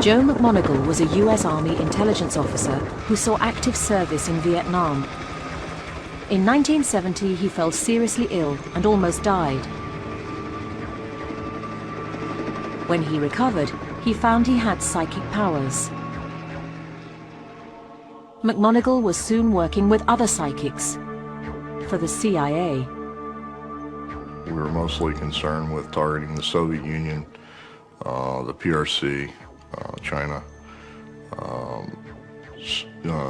Joe McMoneagle was a US Army intelligence officer who saw active service in Vietnam. In 1970, he fell seriously ill and almost died. When he recovered, he found he had psychic powers. McMoneagle was soon working with other psychics for the CIA. We were mostly concerned with targeting the Soviet Union, the PRC, China,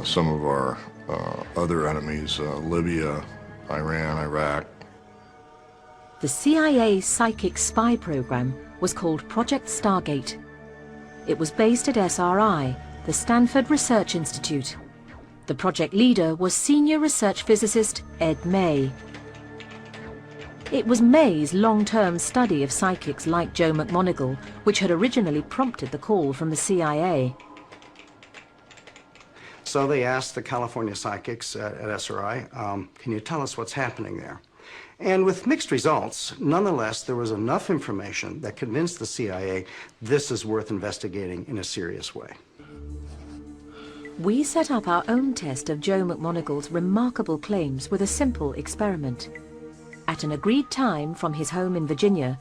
some of our other enemies, Libya, Iran, Iraq. The CIA psychic spy program was called Project Stargate. It was based at SRI, the Stanford Research Institute. The project leader was senior research physicist Ed May. It was May's long-term study of psychics like Joe McMoneagle which had originally prompted the call from the CIA. So they asked the California psychics at SRI, can you tell us what's happening there? And with mixed results, nonetheless, there was enough information that convinced the CIA this is worth investigating in a serious way. We set up our own test of Joe McMoneagle's remarkable claims with a simple experiment. At an agreed time from his home in Virginia,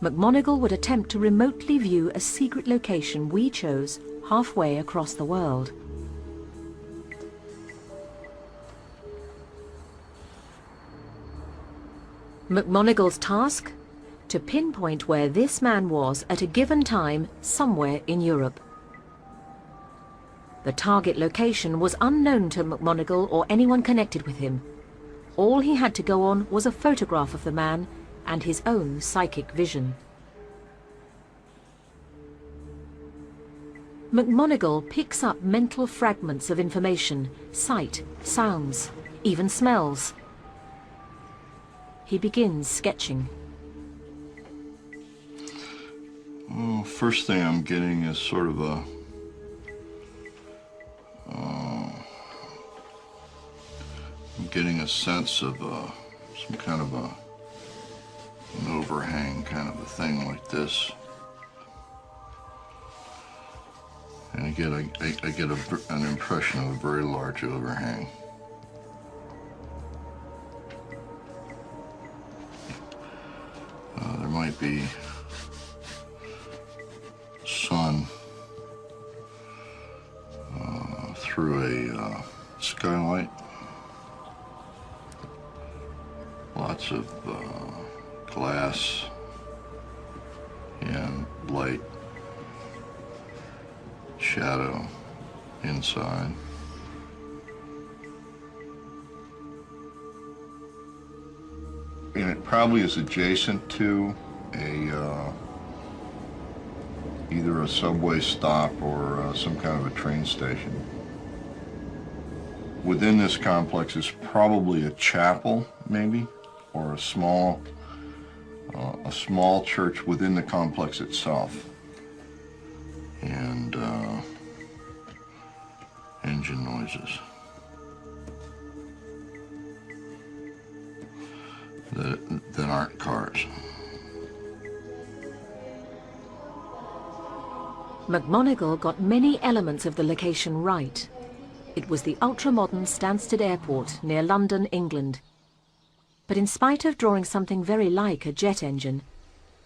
McMoneagle would attempt to remotely view a secret location we chose halfway across the world. McMoneagle's task? To pinpoint where this man was at a given time somewhere in Europe. The target location was unknown to McMoneagle or anyone connected with him. All he had to go on was a photograph of the man and his own psychic vision. McMoneagle picks up mental fragments of information, sight, sounds, even smells. He begins sketching. Well, first thing I'm getting is sort of a I'm getting a sense of some kind of an overhang kind of a thing like this. And I get an impression of a very large overhang. There might be sun through a skylight. Lots of glass and light, shadow inside. And it probably is adjacent to either a subway stop or some kind of a train station. Within this complex is probably a chapel, maybe, or a small church within the complex itself. And engine noises that aren't cars. McMoneagle got many elements of the location right. It was the ultra-modern Stansted Airport near London, England. But in spite of drawing something very like a jet engine,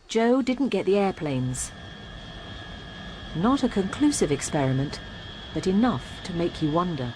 Joe didn't get the airplanes. Not a conclusive experiment, but enough to make you wonder.